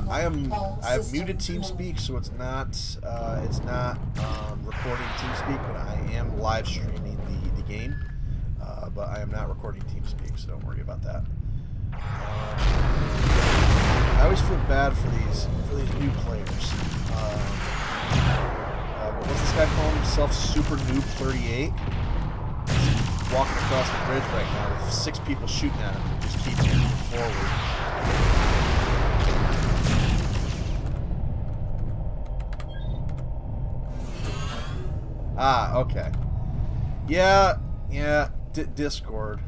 I have muted TeamSpeak, so it's not recording TeamSpeak, but I am live streaming the game. But I am not recording TeamSpeak, so don't worry about that. I always feel bad for these new players. What's this guy calling himself? Super Noob 38. He's walking across the bridge right now with 6 people shooting at him and just keep moving forward. Ah, okay. Yeah, Discord.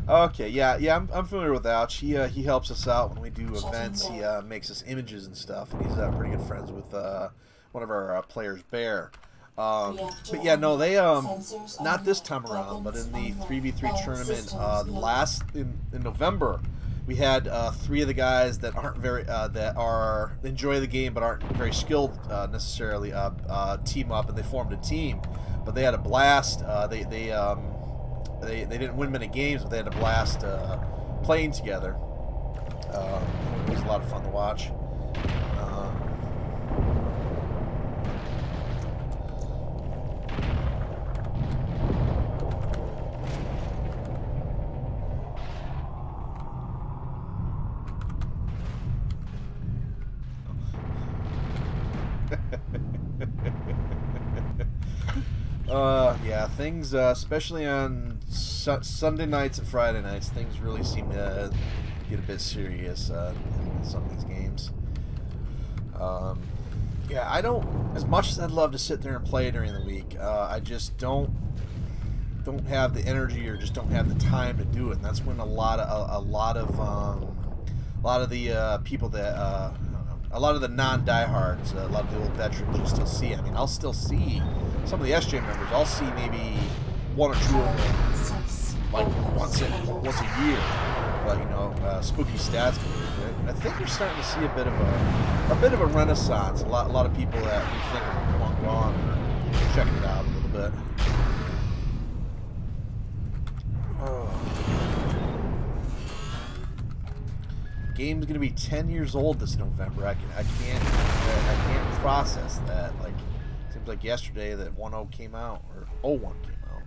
Okay, yeah, I'm familiar with Ouch. He helps us out when we do events. He makes us images and stuff, and he's pretty good friends with one of our players, Bear. But yeah, no, they not this time around, but in the 3v3 tournament in November, we had 3 of the guys that aren't very that are enjoy the game but aren't very skilled necessarily team up, and they formed a team. But they had a blast. They didn't win many games, but they had a blast playing together. It was a lot of fun to watch. Yeah, things, especially on Sunday nights and Friday nights, things really seem to get a bit serious in some of these games. Yeah, I don't, as much as I'd love to sit there and play during the week, I just don't have the energy or just don't have the time to do it. And that's when a lot of the people that a lot of the non-diehards, a lot of the old veterans, you'll still see. I mean, I'll still see some of the SJ members. I'll see maybe 1 or 2 of them, like once a year. But you know, spooky stats. I think we're starting to see a bit of a renaissance. A lot of people that we think are long gone are checking it out a little bit. Game's gonna be 10 years old this November. I can't process that. Like, seems like yesterday that 1.0 came out, or 01 came out.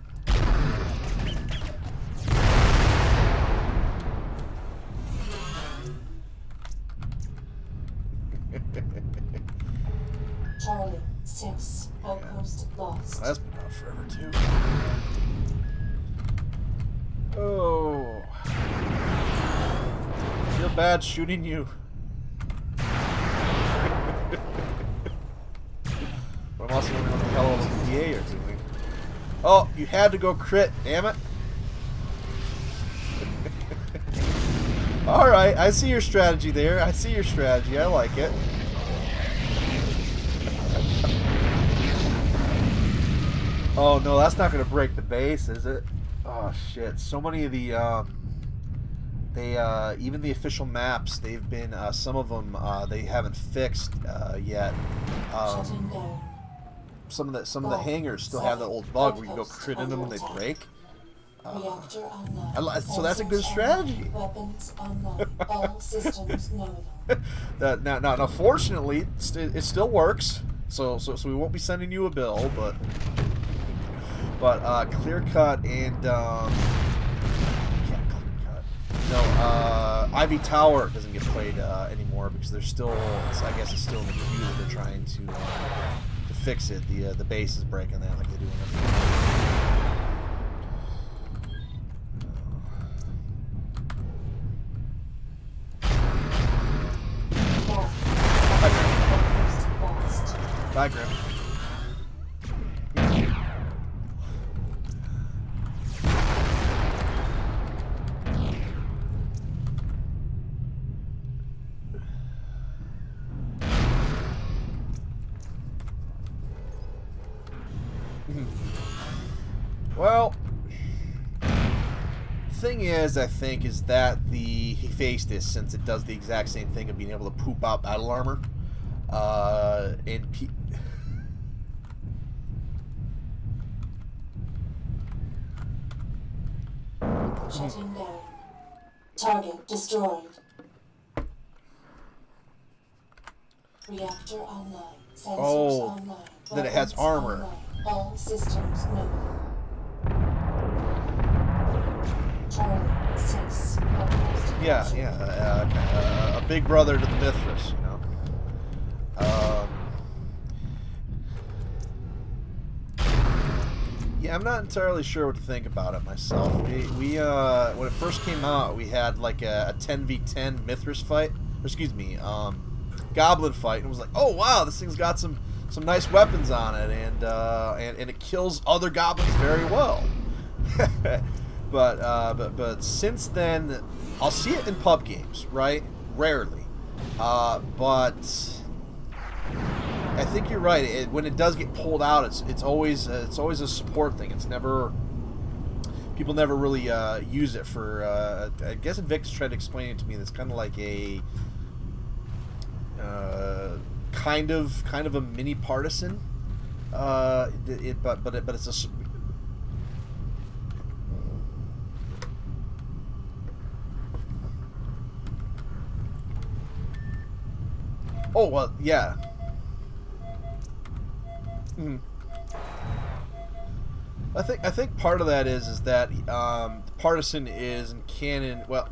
Charlie 6 outpost lost. That's been out forever too. Oh. Feel bad shooting you. I'm also wondering what the hell all the DA are doing. Oh, you had to go crit, damn it. Alright, I see your strategy there. I see your strategy. I like it. Oh no, that's not going to break the base, is it? Oh shit. So many of the even the official maps, they've been some of them they haven't fixed yet. Some of the hangars still have that old bug where you go crit in them and they break. So that's a good strategy. Now, fortunately, it still works. So we won't be sending you a bill, but clear cut and Ivy Tower doesn't get played anymore because they're still. I guess it's still in the queue that they're trying to fix it. The base is breaking that like they do in Bye, Grim. Well, the thing is, I think, is that he faced this since it does the exact same thing of being able to poop out battle armor. Shutting down. Target destroyed. Reactor online. Sensors online. Then it has Weapons armor. online. All systems no. Charlie 6. Outpost Yeah, captured. yeah. A big brother to the Mithras, you know. Yeah, I'm not entirely sure what to think about it myself. We when it first came out, we had like a 10v10 Mithras fight. Or excuse me, Goblin fight, and it was like, oh wow, this thing's got some nice weapons on it, and it kills other goblins very well. But since then, I'll see it in pub games, right? Rarely, but I think you're right. When it does get pulled out, it's always a support thing. It's never, people never really use it for. I guess Invictus tried to explain it to me. That's kind of like a kind of a mini partisan. But it's a. Oh well, yeah. I think part of that is that partisan is in canon. Well,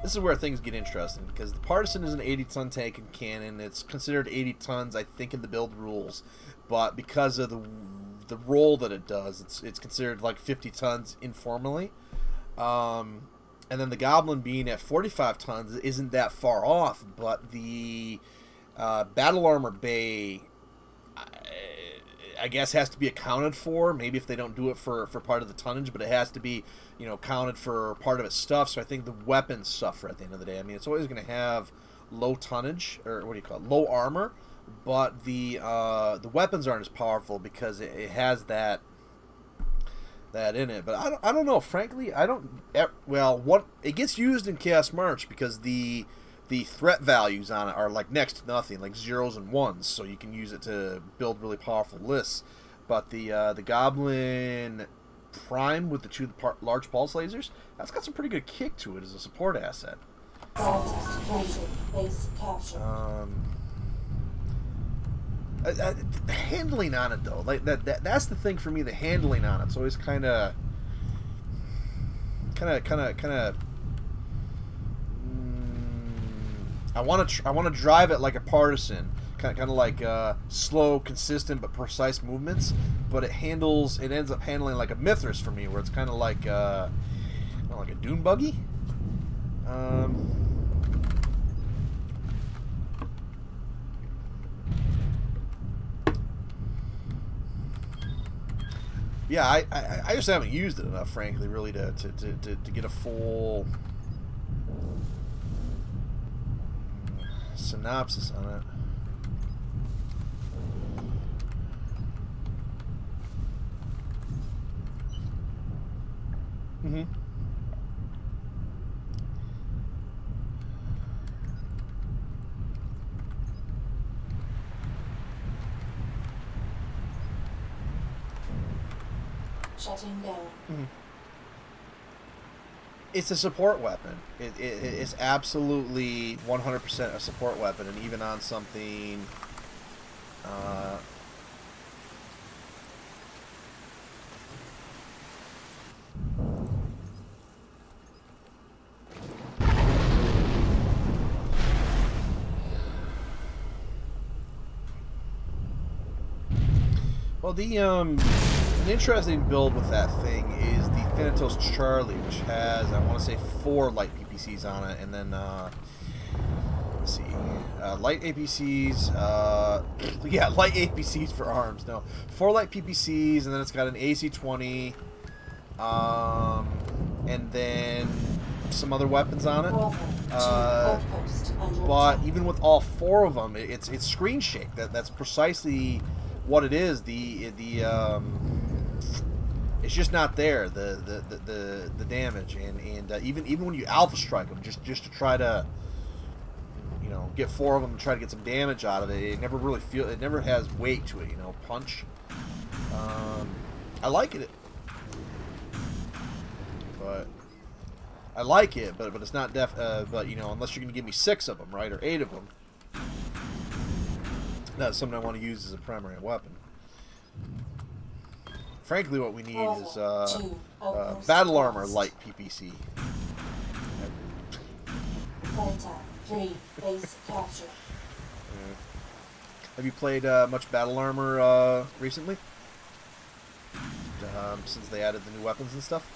this is where things get interesting because the partisan is an 80-ton tank in canon. It's considered 80 tons, I think, in the build rules, but because of the role that it does, it's considered like 50 tons informally. And then the Goblin being at 45 tons isn't that far off, but the battle armor bay, I guess, has to be accounted for. Maybe if they don't do it for part of the tonnage, but it has to be, you know, counted for part of its stuff. So I think the weapons suffer at the end of the day. I mean, it's always going to have low tonnage, or what do you call it, low armor, but the weapons aren't as powerful because it has that in it. But I don't know. Frankly, I don't. Well, what it gets used in Chaos March because the threat values on it are like next to nothing, like 0s and 1s, so you can use it to build really powerful lists. But the Goblin Prime with the 2 large pulse lasers, that's got some pretty good kick to it as a support asset. Base captured. The handling on it though, like that's the thing for me. The handling on it's always kind of. I want to drive it like a partisan, kind of like slow, consistent but precise movements. But it ends up handling like a Mithras for me, where it's kind of like a dune buggy. Yeah, I just haven't used it enough, frankly, really, to get a full synopsis on it. Shutting down. It's a support weapon. It's absolutely 100% a support weapon, and even on something. Well, an interesting build with that thing is the Thanatos Charlie, which has, I want to say, 4 light PPCs on it, and then let's see, light APCs, yeah, light APCs for arms. No, 4 light PPCs, and then it's got an AC-20, and then some other weapons on it. But even with all 4 of them, it's screen shake. That's precisely what it is. It's just not there, the damage, and even when you alpha strike them, just to try to, you know, get 4 of them and try to get some damage out of it, it never has weight to it, you know, punch. I like it, but I like it, but it's not but you know, unless you're gonna give me 6 of them, right, or 8 of them, that's something I want to use as a primary weapon. Frankly, what we need is battle armor light PPC. Delta 3 base capture. Have you played much battle armor recently? Since they added the new weapons and stuff?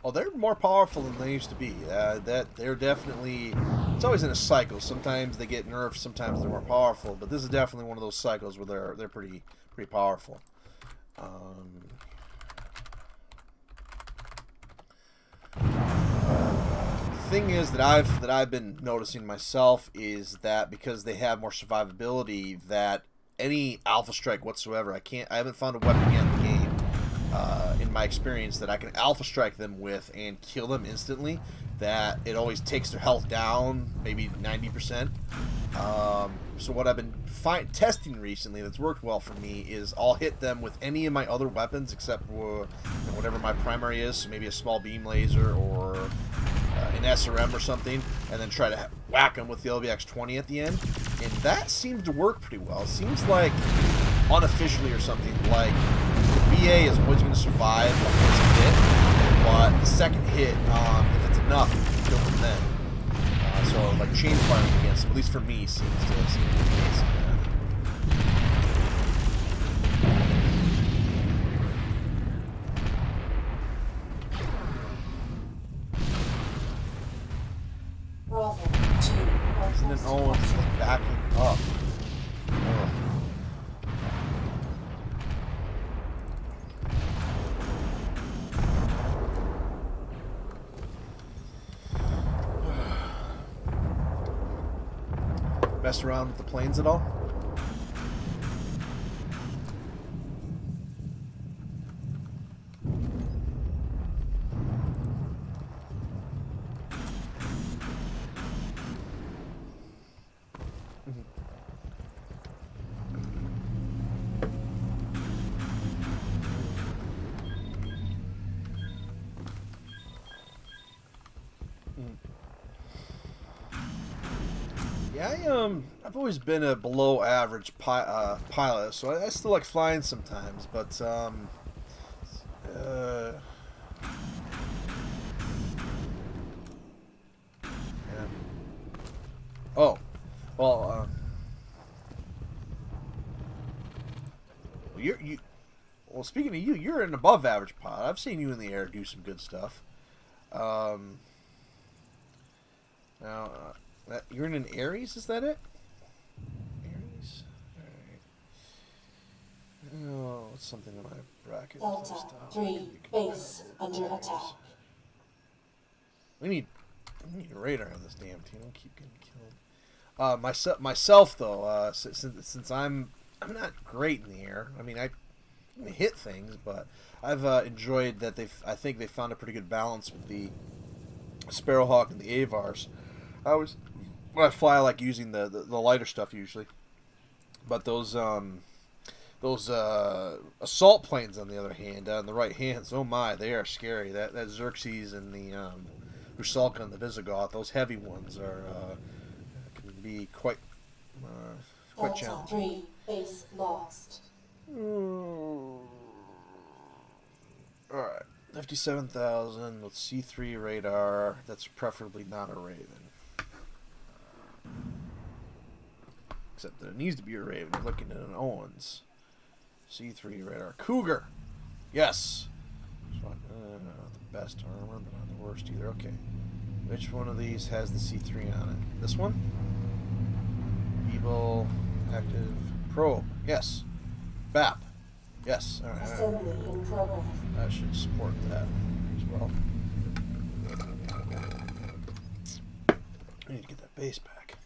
Oh, they're more powerful than they used to be. That they're definitely. It's always in a cycle. Sometimes they get nerfed. Sometimes they're more powerful. But this is definitely one of those cycles where they're pretty powerful. Thing is that I've been noticing myself is that because they have more survivability, that any alpha strike whatsoever, I haven't found a weapon yet in the game. In my experience, that I can alpha strike them with and kill them instantly, that it always takes their health down maybe 90%. So what I've been testing recently that's worked well for me is I'll hit them with any of my other weapons except for whatever my primary is, so maybe a small beam laser or an SRM or something, and then try to whack them with the LBX-20 at the end, and that seems to work pretty well. It seems like unofficially or something, like the BA is always going to survive the first hit, but the second hit, if it's enough, you can kill them then. So like chain firing against them, at least for me, seems to be the case. And then Owens is backing up. Ugh. Messed around with the planes at all? Yeah, I've always been a below average pilot, so I still like flying sometimes, but yeah. Oh, well, well, speaking of you, you're an above average pilot. I've seen you in the air do some good stuff. Now, you're in an Aries, is that it? Aries? Alright. Oh, what's something in my bracket? Delta 3 base under attack. We need a radar on this damn team. I'll keep getting killed. Myself though, since I'm not great in the air. I mean, I hit things, but I've enjoyed that I think they found a pretty good balance with the Sparrowhawk and the Avars. When I fly, I like using the lighter stuff usually, but those assault planes on the other hand, on the right hand, oh my, they are scary. That Xerxes and the Rusalka and the Visigoth, those heavy ones are can be quite challenging. 3 base lost. Alright, 57,000 with C3 radar. That's preferably not a Raven. Except that it needs to be a Raven. You're looking at an Owens. C3 radar. Cougar. Yes. Not the best armor, but not the worst either. Okay. Which one of these has the C3 on it? This one? Evil, active, probe. Yes. BAP. Yes. All right. Assembly in progress. I should support that as well. I need to get that base back.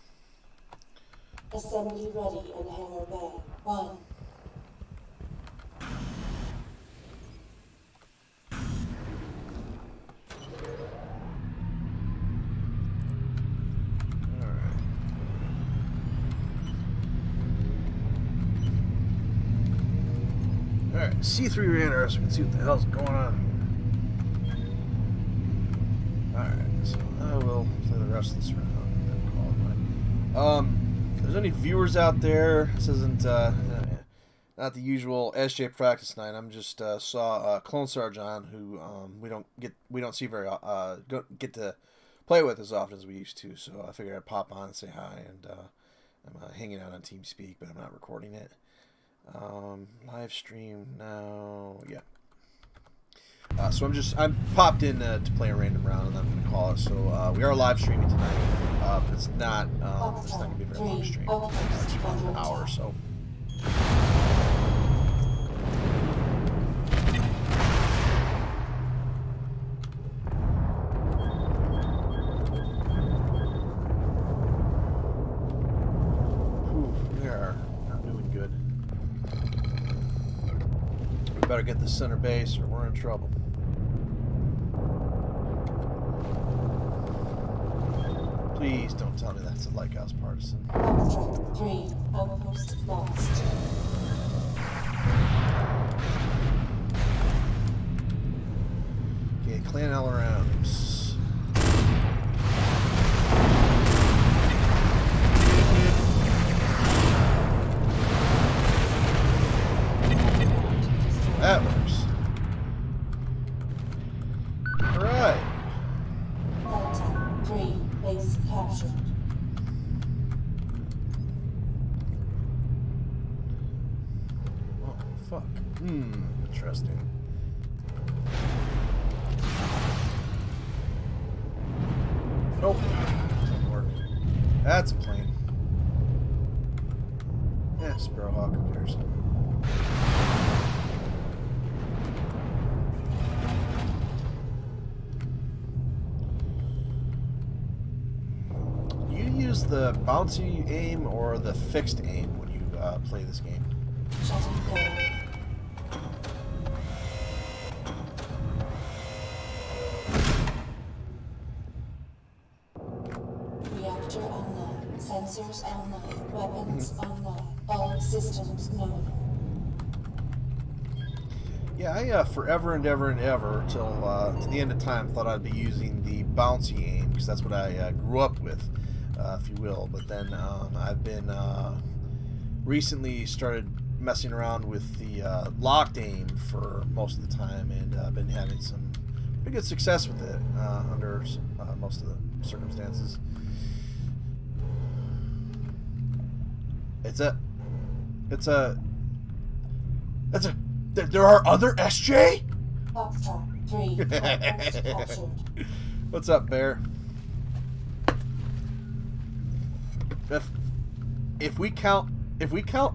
Assembly ready in hangar bay. 1. Alright, C3 radar, so we can see what the hell's going on here. Alright, so I will play the rest of this round and then call it mine. If there's any viewers out there, this isn't not the usual SJ practice night. I'm just saw Clone Sarge who we don't see very get to play with as often as we used to, so I figured I'd pop on and say hi, and I'm hanging out on TeamSpeak, but I'm not recording it. Live stream now, yeah. So I'm popped in to play a random round, and I'm gonna call it. So we are live streaming tonight, but it's not gonna be a very long stream. It's about an hour or so. We are not doing good. We better get the center base or we're in trouble. Please don't tell me that's a Lighthouse Partisan. Foxtrot 3, outpost lost. Okay, Clan L-Rounds. That works. Alright. Delta 3, base captured. Oh, fuck. Interesting. Nope. Doesn't work. That's a plane. Yeah, Sparrowhawk, who cares? Use the bouncy aim or the fixed aim when you play this game? Shuttle down. Reactor online. Sensors online. Weapons online. All systems known. Yeah, I forever and ever till to the end of time thought I'd be using the bouncy aim because that's what I grew up with. If you will, but then I've been recently started messing around with the locked aim for most of the time, and I've been having some pretty good success with it under most of the circumstances. There are other SJ? Foxtrot 3, outpost captured. What's up, Bear? If we count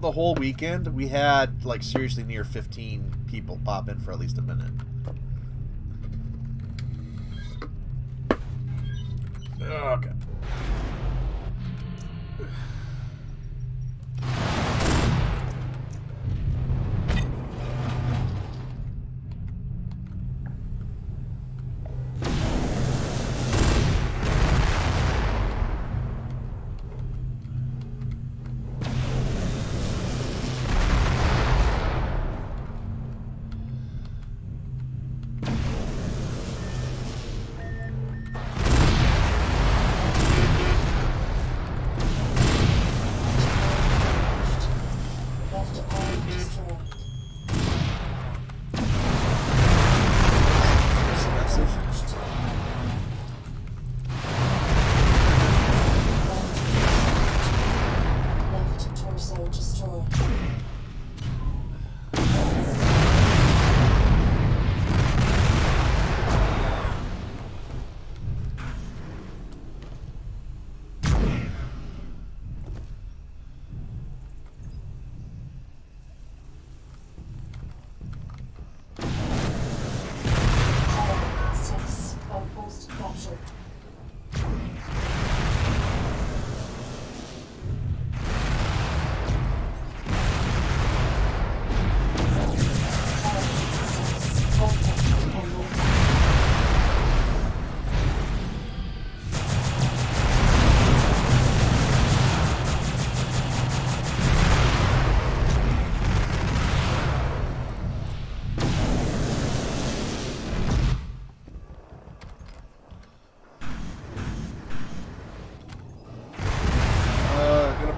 the whole weekend, we had like seriously near 15 people pop in for at least a minute. Okay.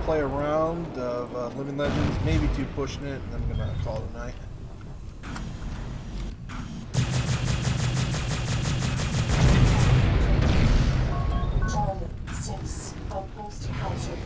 play a round of Living Legends, maybe 2 pushing it, and then I'm gonna call it a night. Charlie 6, outpost captured.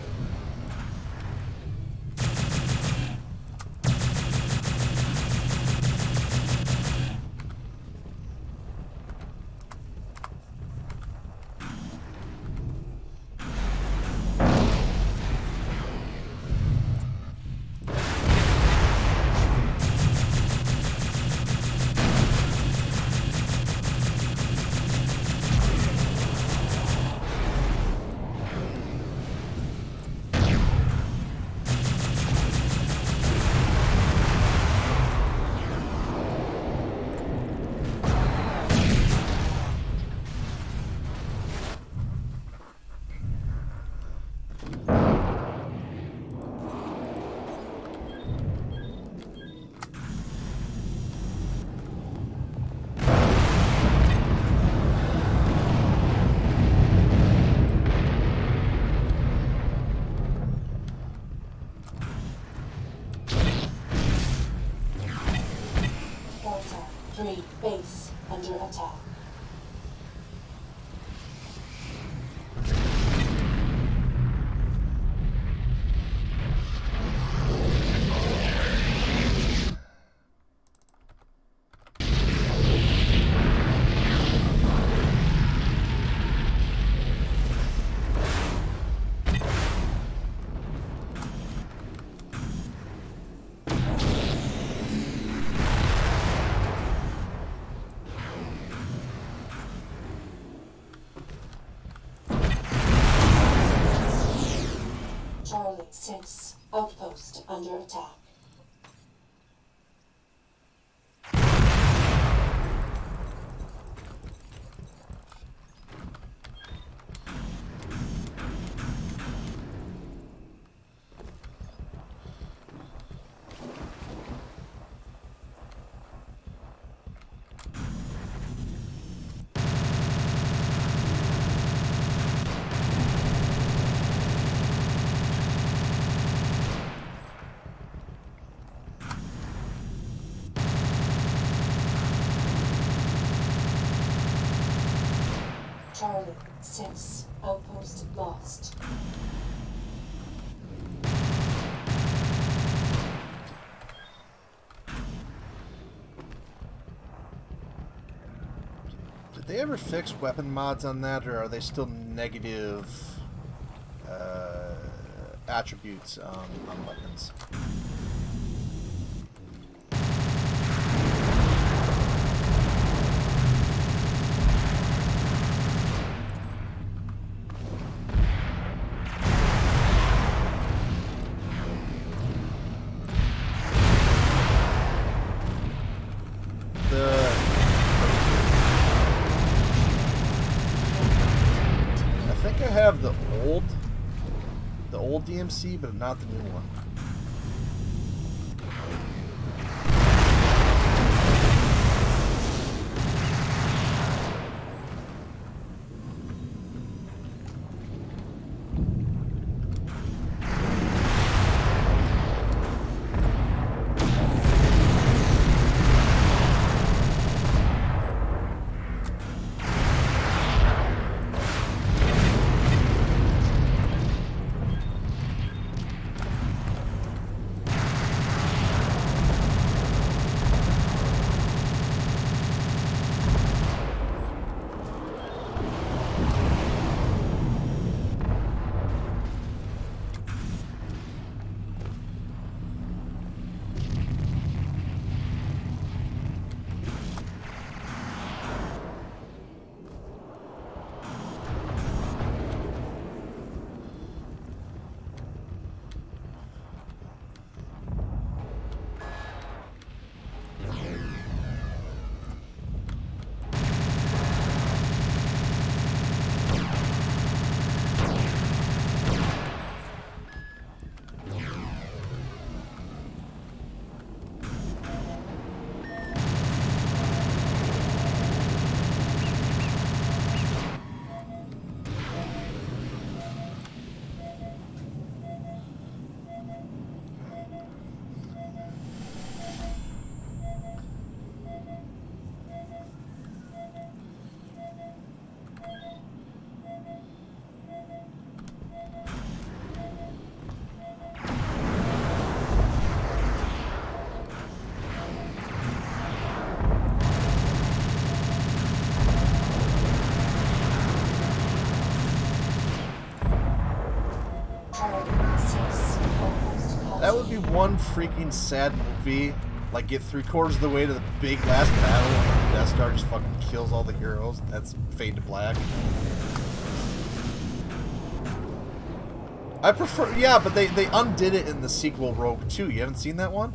Delta 3, base under attack. Charlie 6, outpost under attack. Charlie 6, outpost lost. Did they ever fix weapon mods on that, or are they still negative attributes on weapons? I have the old DMC, but not the new one. That would be one freaking sad movie. Like, get 3/4 of the way to the big last battle and the Death Star just fucking kills all the heroes. That's Fade to Black. I prefer... Yeah, but they undid it in the sequel Rogue 2. You haven't seen that one?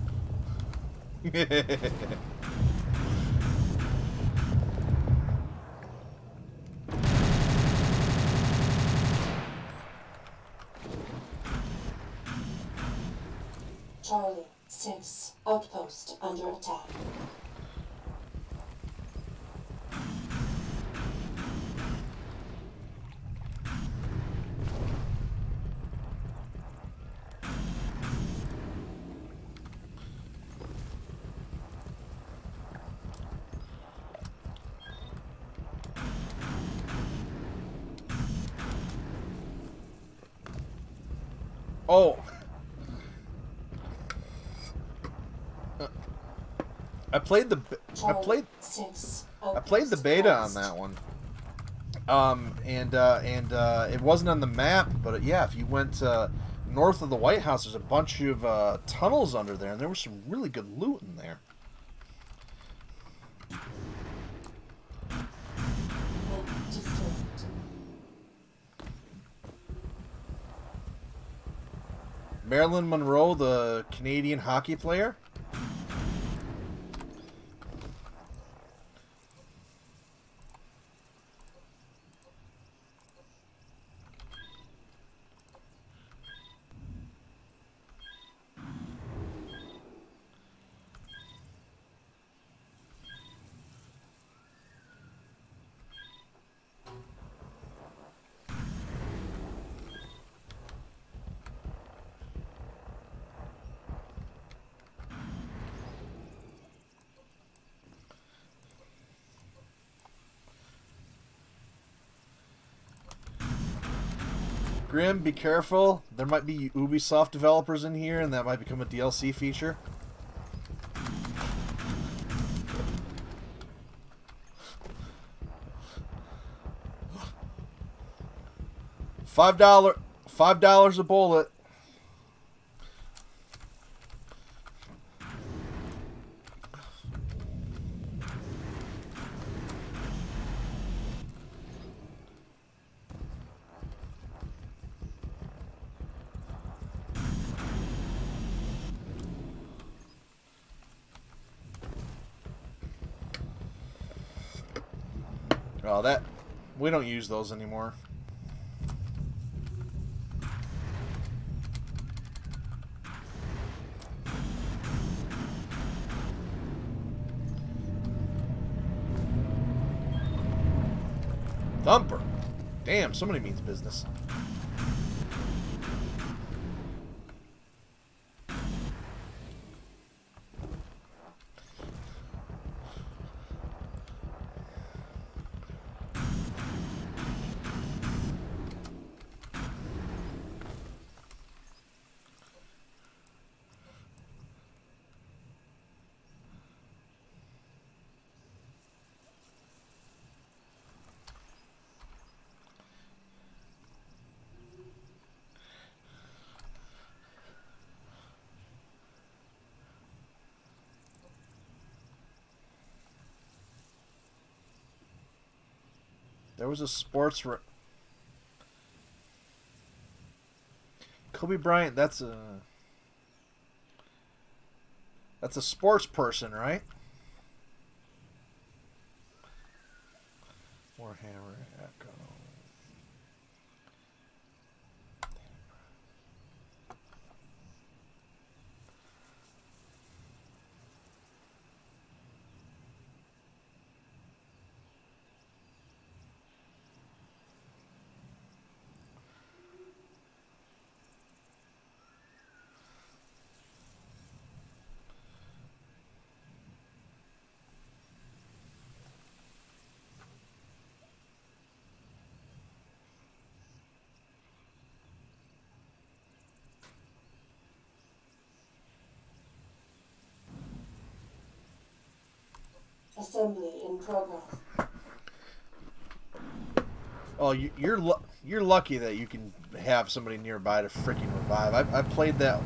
Charlie 6 outpost under attack. Oh. I played the beta on that one. It wasn't on the map, but yeah, if you went north of the White House, there's a bunch of tunnels under there, and there was some really good loot in there. Marilyn Monroe, the Canadian hockey player. Grim, be careful. There might be Ubisoft developers in here, and that might become a DLC feature. $5 a bullet. Oh, that... We don't use those anymore. Thumper. Damn, somebody means business. There was a sports... Kobe Bryant, that's a sports person, right? Warhammer Echo. Assembly in progress. Oh, you're lucky that you can have somebody nearby to freaking revive. I played that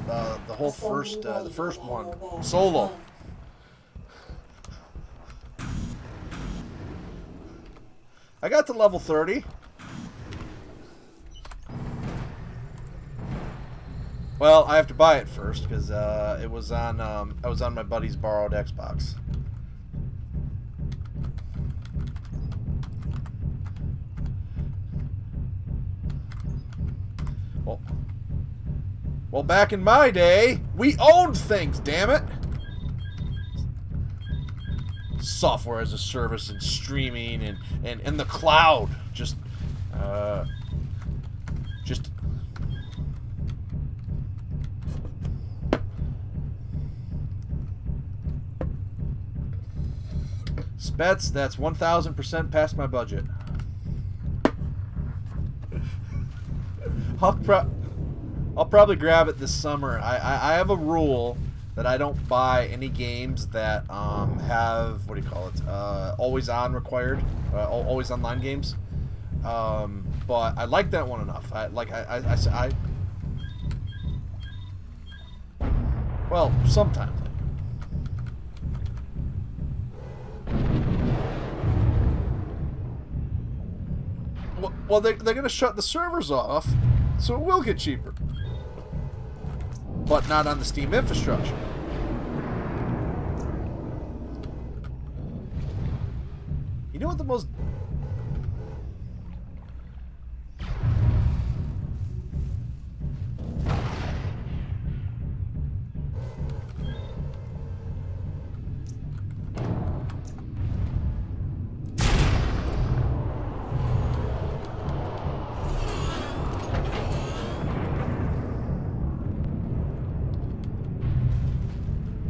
the whole first one solo. I got to level 30. Well, I have to buy it first because it was on I was on my buddy's borrowed Xbox. Well, back in my day, we owned things, damn it! Software as a service and streaming and the cloud. Just Spets, that's 1,000% past my budget. I'll probably grab it this summer. I have a rule that I don't buy any games that have, what do you call it, always on required, always online games. But I like that one enough. Well, sometimes. Well, they're going to shut the servers off, so it will get cheaper. But not on the Steam infrastructure. You know what the most...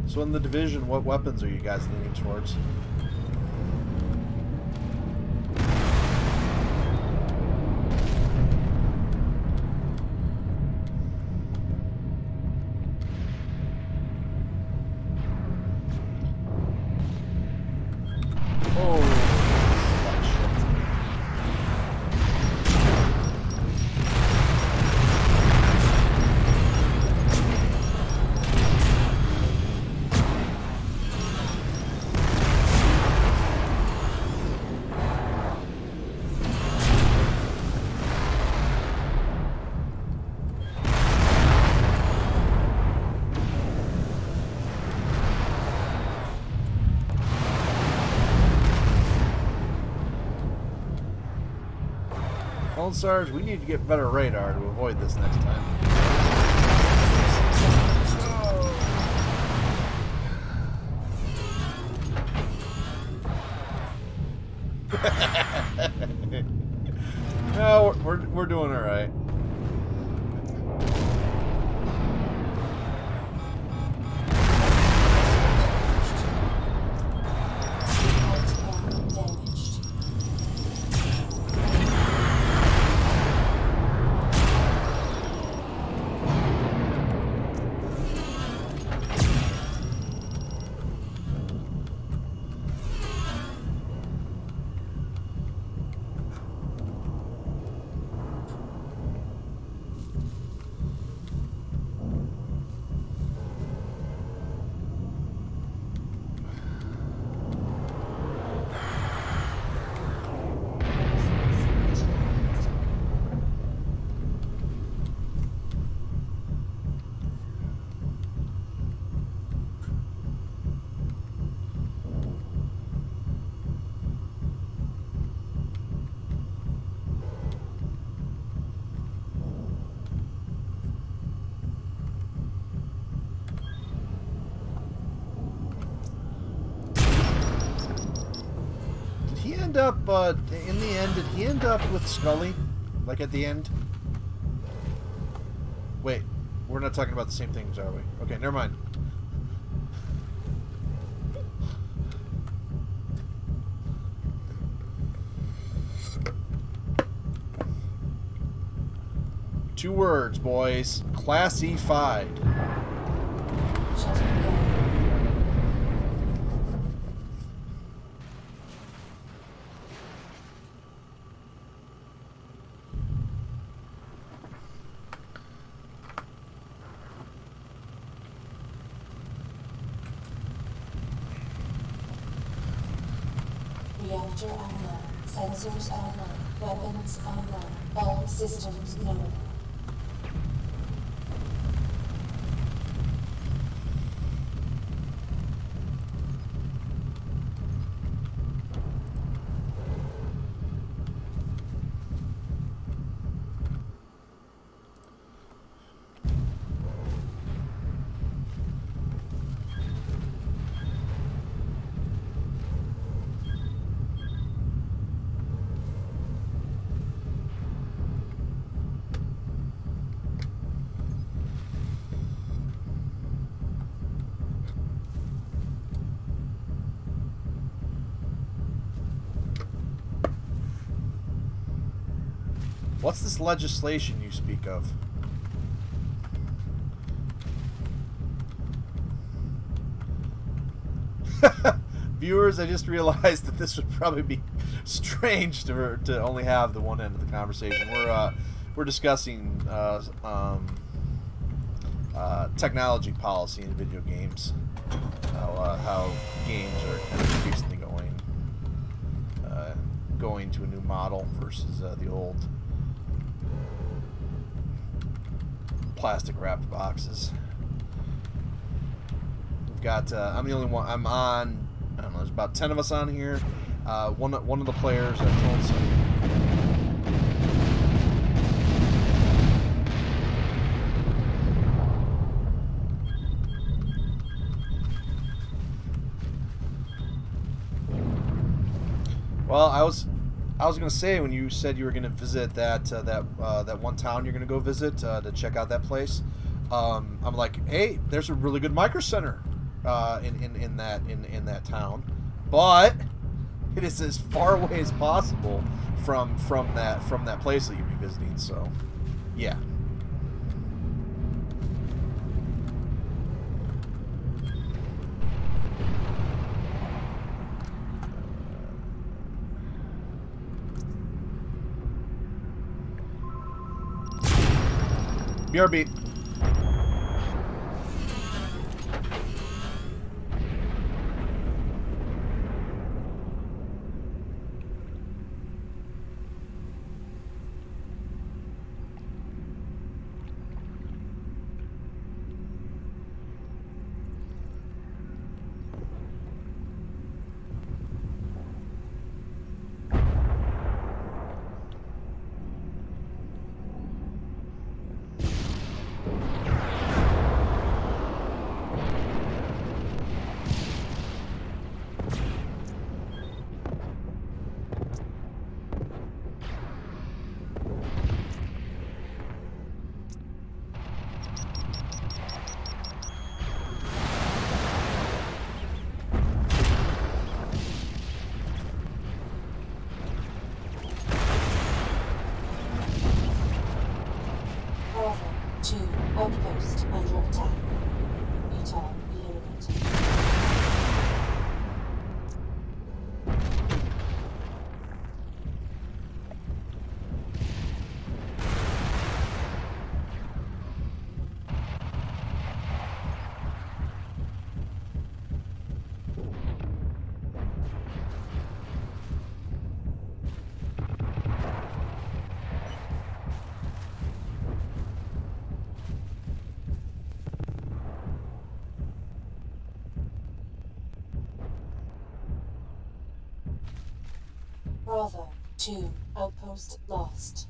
So in the Division, what weapons are you guys leaning towards? Sarge, we need to get better radar to avoid this next time. No, we're doing all right. In the end, did he end up with Scully? Like at the end? Wait, we're not talking about the same things, are we? Okay, never mind. Two words, boys. Classified. Reactor online. Sensors online. Weapons online. All systems known. What's this legislation you speak of? Viewers, I just realized that this would probably be strange to only have the one end of the conversation. We're discussing technology policy in video games. How games are kind of increasingly going to a new model versus the old plastic wrapped boxes. We've got I'm the only one. I'm on. I don't know. There's about 10 of us on here. One of the players I've told some. Well, I was gonna say, when you said you were gonna visit that one town you're gonna go visit to check out that place, I'm like, hey, there's a really good micro center in that town, but it is as far away as possible from that place that you'd be visiting. So, yeah. BRB. Outpost under attack. Utah eliminated. Bravo 2, outpost lost.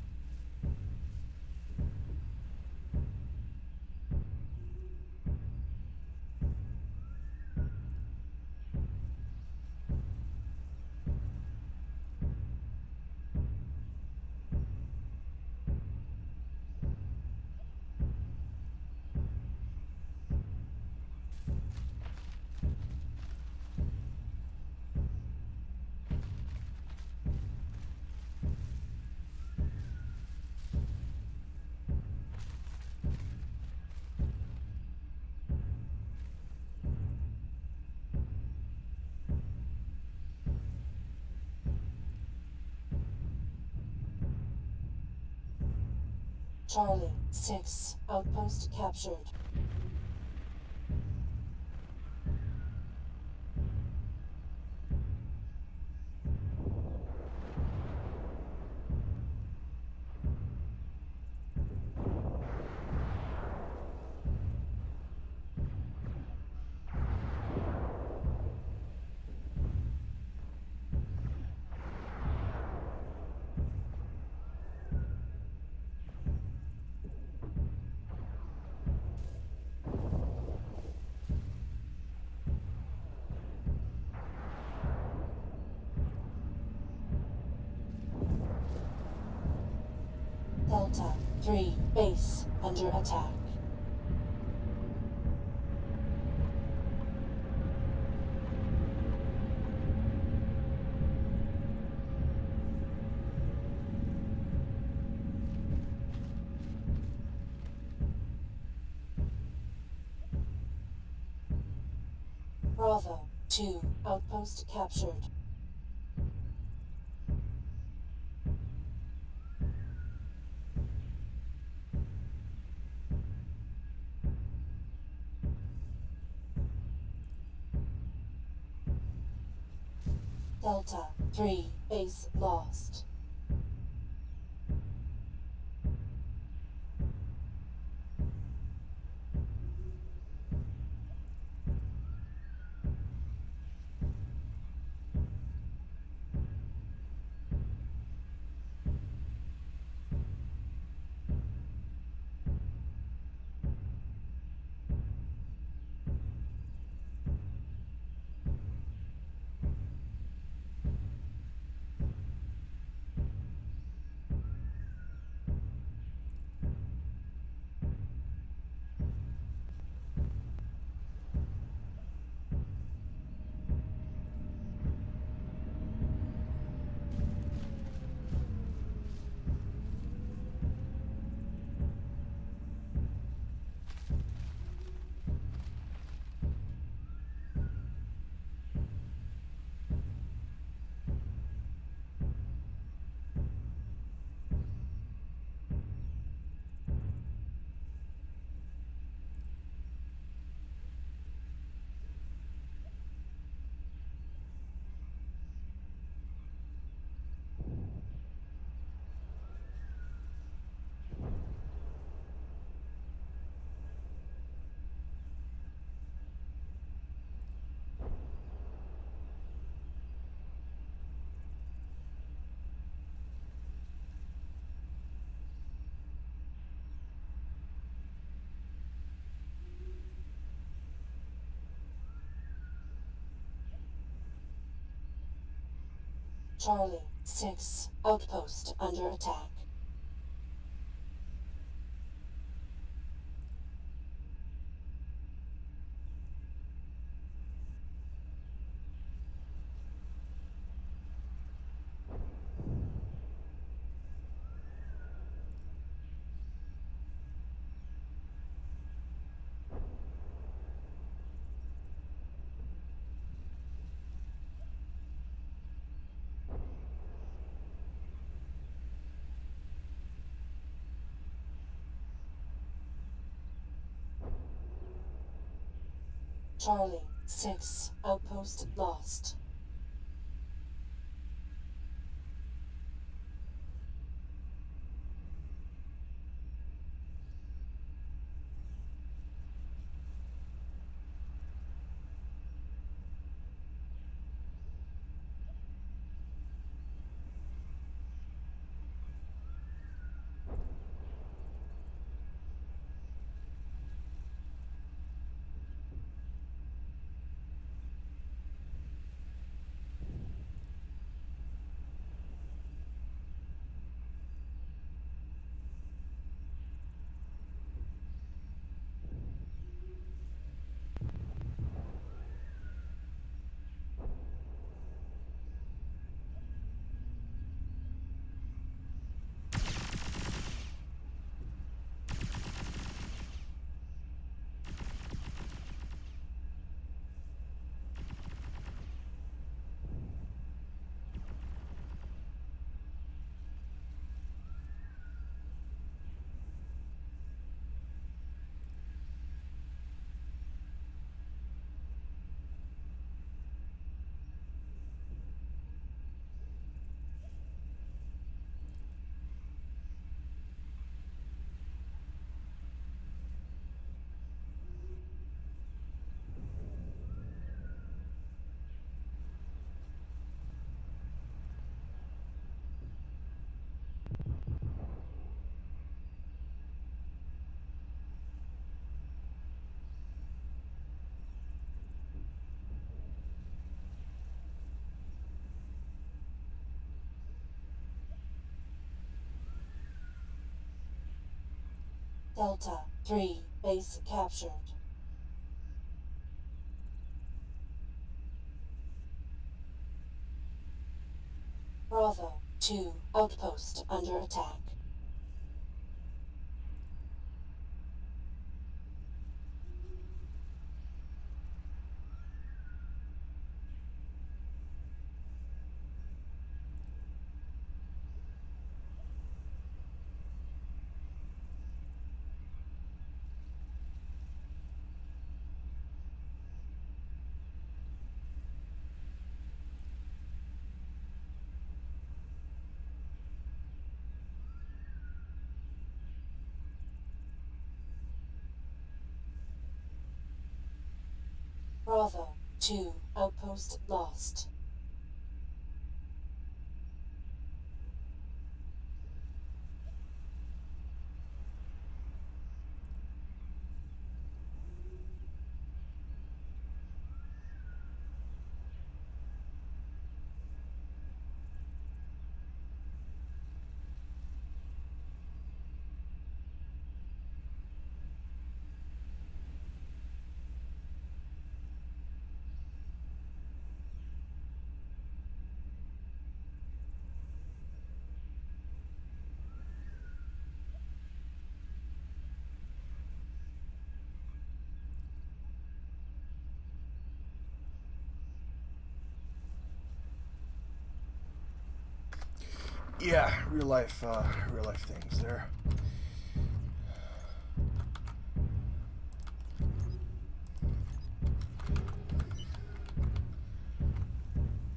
Charlie 6, outpost captured. Delta 3 base under attack. Bravo 2 outpost captured. Delta 3 base lost. Charlie 6 outpost under attack. Charlie 6 outpost lost. Delta 3 base captured. Bravo 2 outpost under attack. Bravo 2 outpost lost. Yeah, real life things there.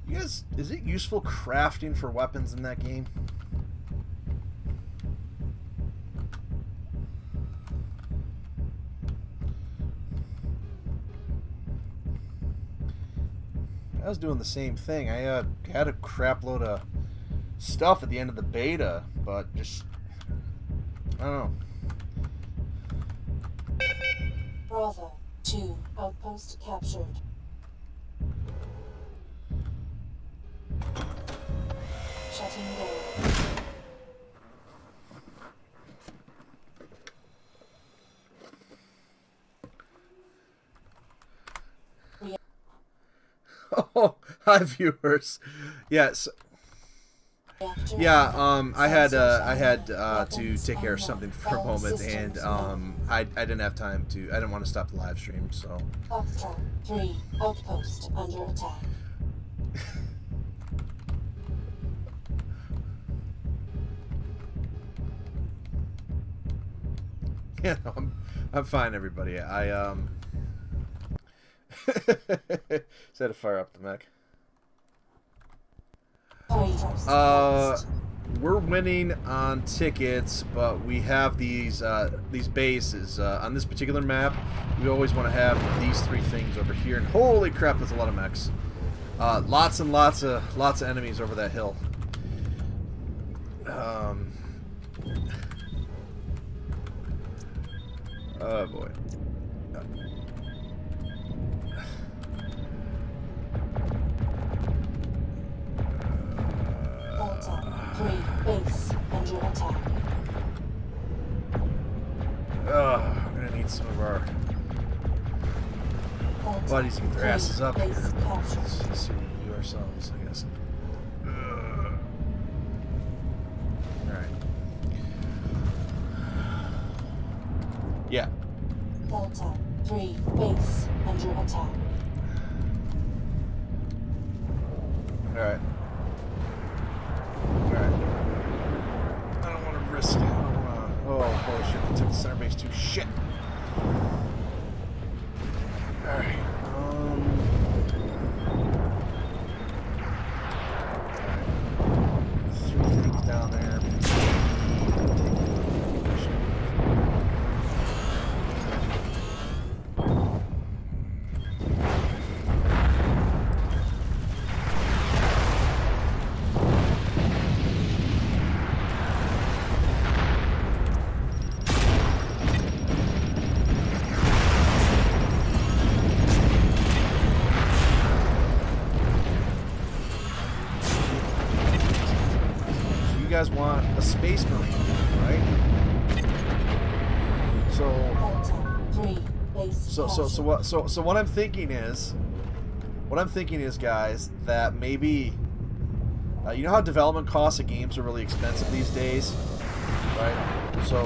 You guys, is it useful crafting for weapons in that game? I was doing the same thing. I had a crap load of stuff at the end of the beta, but just I don't know. Bravo 2 outpost captured. Shutting down. Oh, hi viewers. Yes. Yeah, I had to take care of something for a moment, and I didn't have time to. I didn't want to stop the live stream, so. Foxtrot 3 outpost under attack. Yeah, no, I'm fine, everybody. I set to fire up the mech. We're winning on tickets, but we have these bases on this particular map. We always want to have these three things over here, and holy crap, that's a lot of mechs. Lots and lots of enemies over that hill. Oh boy. Base under attack. I'm gonna need some of our buddies to get their asses up here. Let's see what we can do ourselves, I guess. Alright. Yeah. Delta 3 base under attack. Alright. Alright. I don't want to risk it. I don't want to. Oh, holy shit. I took the center base too. Shit. Alright. Three things down there. Want a space marine, right? So Delta 3 base so what I'm thinking is, guys, that maybe you know how development costs of games are really expensive these days, right? So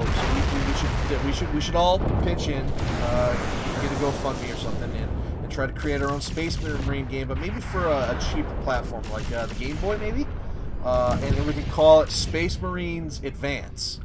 we should all pitch in, get a GoFundMe or something, and try to create our own Space Marine game, but maybe for a cheap platform like the Game Boy, maybe, and then we can call it Space Marines Advance.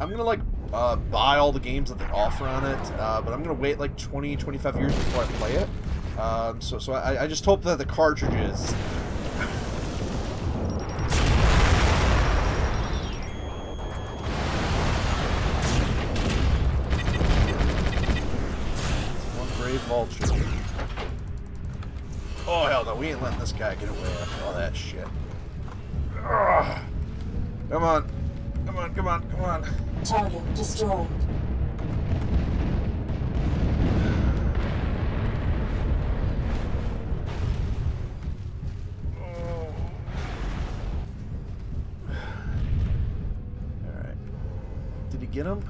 I'm gonna buy all the games that they offer on it, but I'm gonna wait like 20-25 years before I play it. So I just hope that the cartridges. One brave vulture. Oh hell no, we ain't letting this guy get away after all that shit. Ugh. Come on. Come on, come on, come on. Target destroyed. Alright. Did he get him?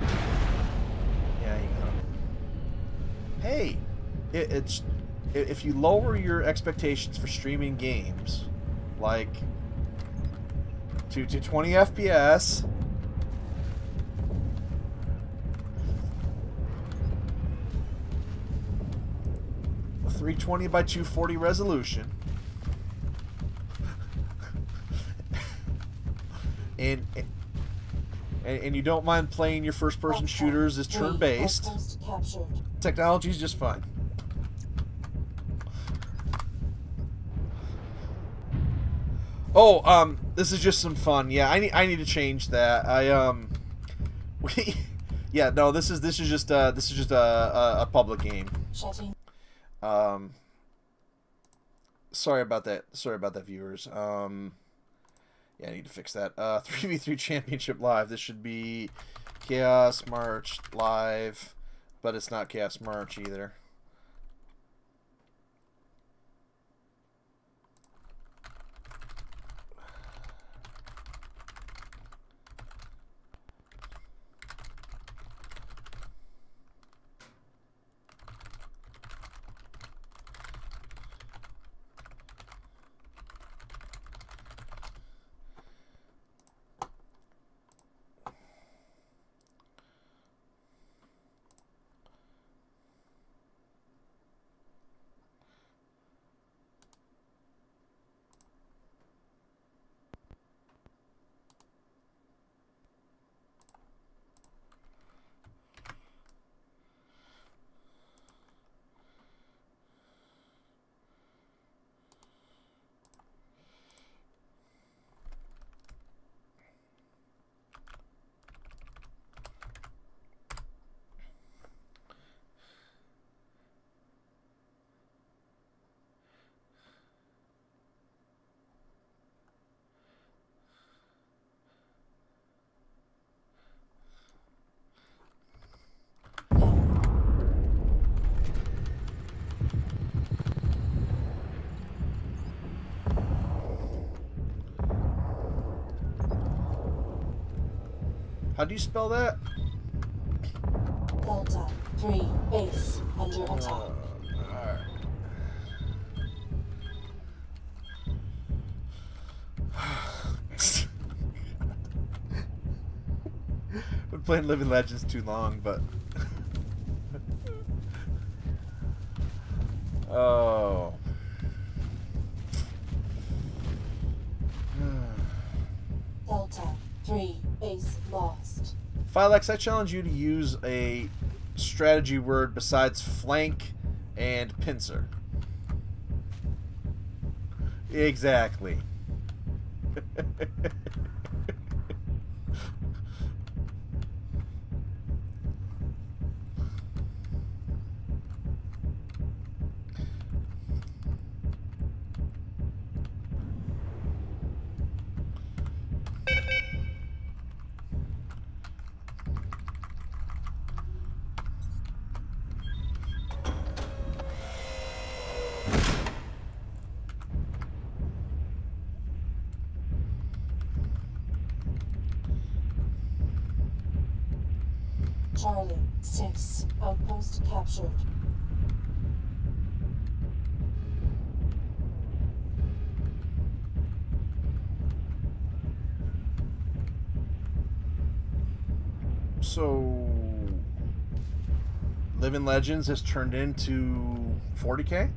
Yeah, he got him. Hey! If you lower your expectations for streaming games, like to 20 FPS, 320 by 240 resolution, and you don't mind playing your first-person shooters as turn-based, technology is just fine. Oh, this is just some fun. Yeah, I need to change that. Yeah, no, this is just a public game. Sorry about that. Sorry about that, viewers. Yeah, I need to fix that. 3v3 Championship Live. This should be Chaos March Live, but it's not Chaos March either. How do you spell that? Delta 3 base under attack. Alright. Been playing Living Legends too long, but oh. Delta 3 base lost. Philex, I challenge you to use a strategy word besides flank and pincer. Exactly. Charlie 6, outpost captured. So, Living Legends has turned into 40K?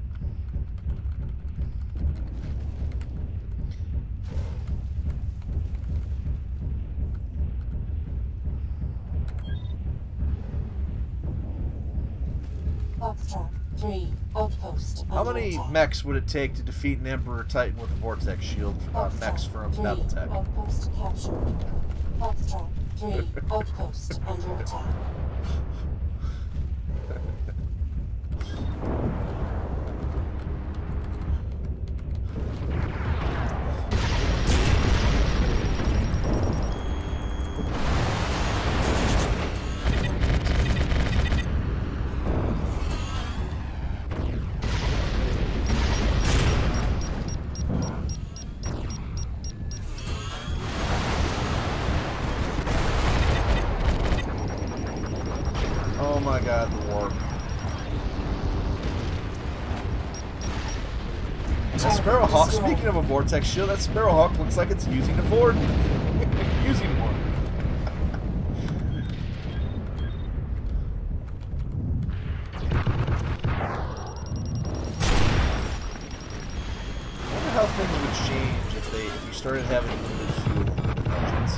Foxtrot 3, outpost. How many mechs would it take to defeat an Emperor Titan with a Vortex Shield? Mechs from Battletech. Outpost captured. Foxtrot 3, outpost under attack. Oh my god, the warp. That Sparrowhawk, speaking of a Vortex Shield, that Sparrowhawk looks like it's using a Vord. Using one. I wonder how things would change if you started having limited fuel engines.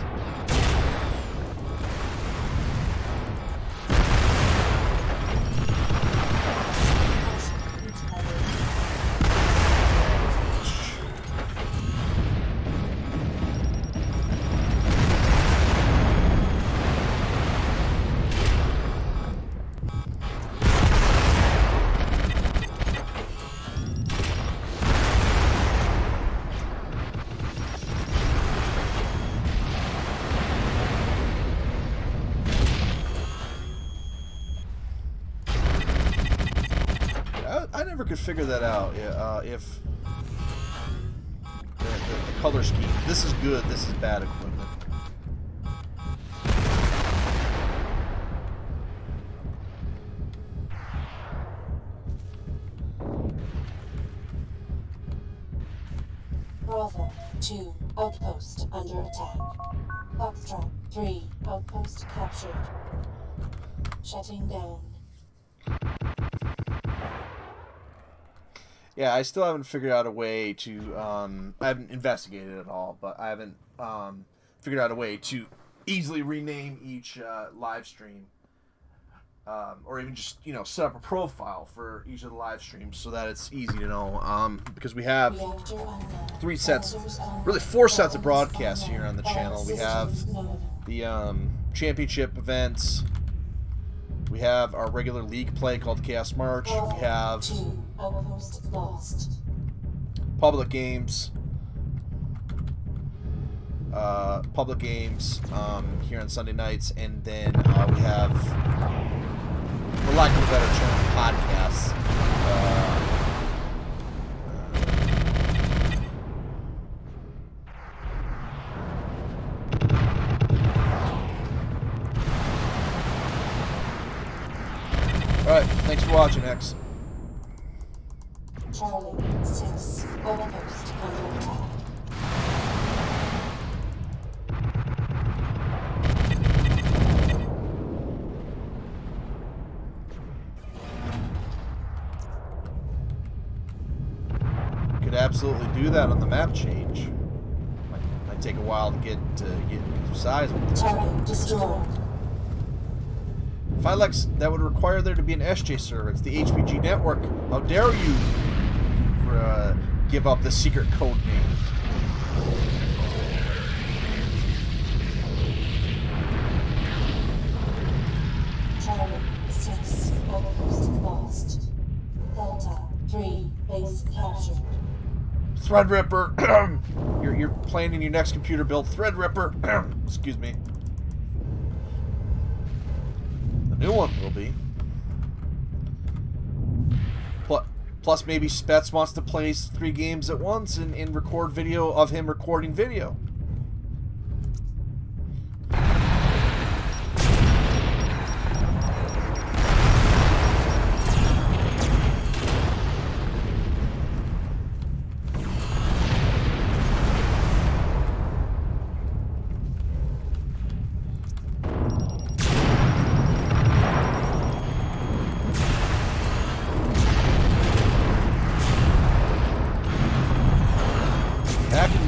I never could figure that out. If the color scheme, this is good, this is bad equipment. Bravo 2, outpost under attack. Foxtrot 3, outpost captured. Shutting down. Yeah, I still haven't figured out a way to, I haven't investigated it at all, but I haven't figured out a way to easily rename each live stream. Or even just, you know, set up a profile for each of the live streams so that it's easy to know. Because we have 3 sets, really 4 sets of broadcasts here on the channel. We have the championship events. We have our regular league play called Chaos March. We have public games. Here on Sunday nights, and then we have, for lack of a better term, podcasts. Alright, thanks for watching, X. Charlie 6, outpost under attack. Could absolutely do that on the map change. Might take a while to get size with it. Target destroyed. Philex, that would require there to be an SJ server. It's the HPG network. How dare you give up the secret code name? Charlie 6, outpost lost. Delta 3, base captured. Threadripper, you're planning your next computer build. Threadripper, excuse me. The new one will be. Plus, maybe Spets wants to play 3 games at once and record video of him recording video.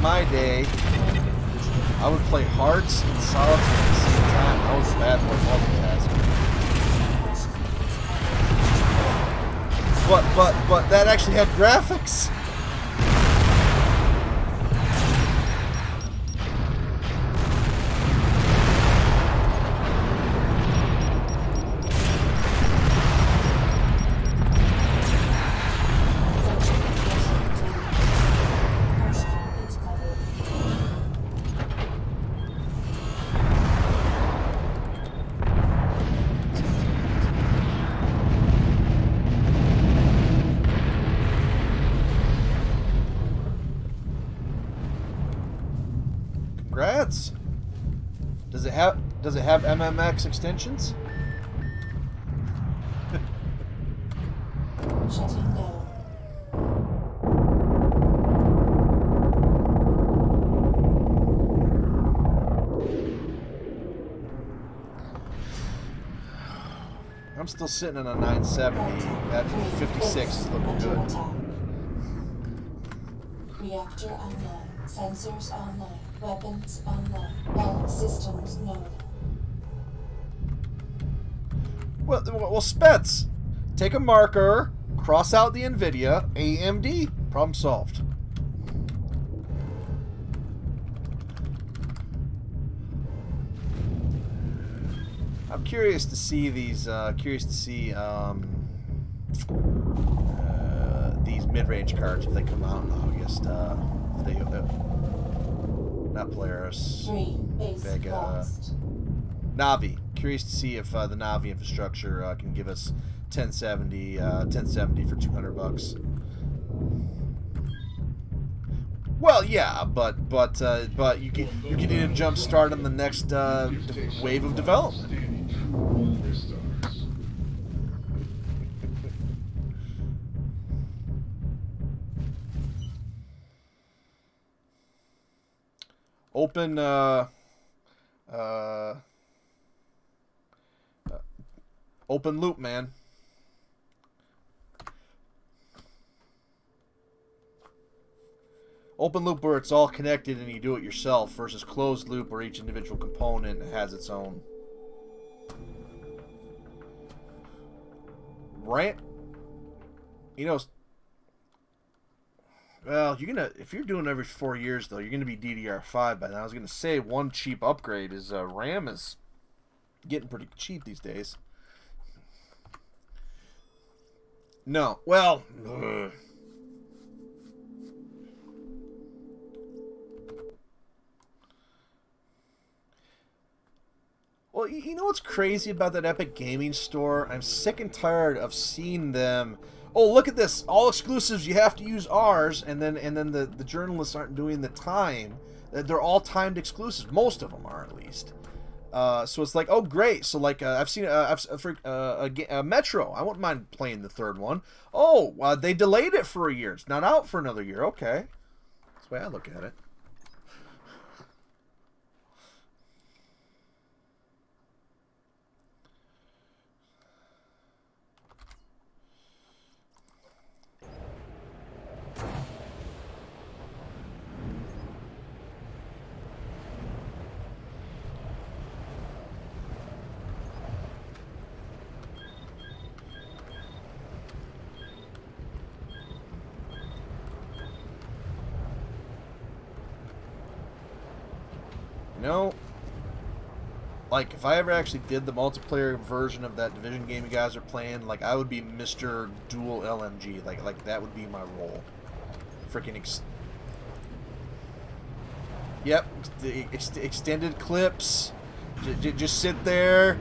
my day, I would play Hearts and Solitaire at the same time. I was a bad boy multitasker. But that actually had graphics. Congrats. Does it have MMX extensions? Shutting down. I'm still sitting on a 970. That 56 is looking good. Reactor online. Sensors online. Weapons online. All systems known. Well, Spets, take a marker, cross out the NVIDIA, AMD. Problem solved. I'm curious to see these. These mid-range cards if they come out in August. If they not Polaris, Vega, Navi. Curious to see if the Navi infrastructure can give us 1070 for $200. Well, yeah, but you can need a jump start on the next wave of development. Open open loop, man. Open loop where it's all connected and you do it yourself versus closed loop where each individual component has its own. Right? You know, well, if you're doing every 4 years though, you're gonna be DDR5 by now. I was gonna say one cheap upgrade is RAM is getting pretty cheap these days. No, well, well, you know what's crazy about that Epic Gaming Store? I'm sick and tired of seeing them. Oh, look at this! All exclusives. You have to use ours, and then the journalists aren't doing the time. They're all timed exclusives. Most of them are, at least. So it's like, oh great. So like I've seen Metro. I wouldn't mind playing the third one. Oh, they delayed it for a year. It's not out for another year. Okay, that's the way I look at it. You know, like, if I ever actually did the multiplayer version of that Division game you guys are playing, like, I would be Mr. Dual LMG. Like that would be my role. Freaking Yep, extended clips. Just sit there,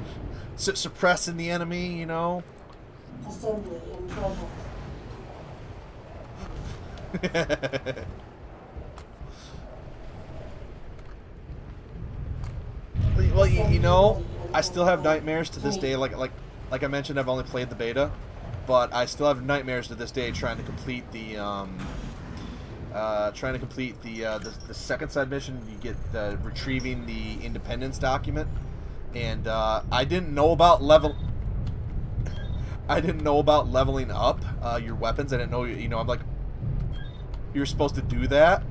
suppressing the enemy, you know. Assembly in trouble. Well, you know, I still have nightmares to this day. Like I mentioned, I've only played the beta, but I still have nightmares to this day trying to complete the the second side mission. You get retrieving the independence document, and I didn't know about leveling up your weapons. I didn't know, you know, I'm like, you're supposed to do that.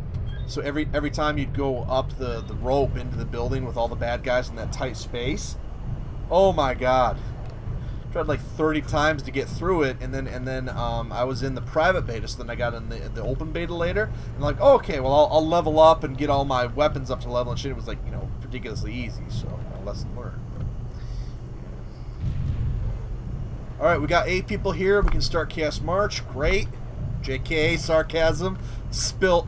So every time you'd go up the rope into the building with all the bad guys in that tight space, oh my god. Tried like 30 times to get through it, and then I was in the private beta, so then I got in the open beta later, and like, oh, okay, well I'll level up and get all my weapons up to level and shit. It was like, you know, ridiculously easy, so lesson learned. All right, we got 8 people here. We can start Chaos March. Great. JK, sarcasm, spilt.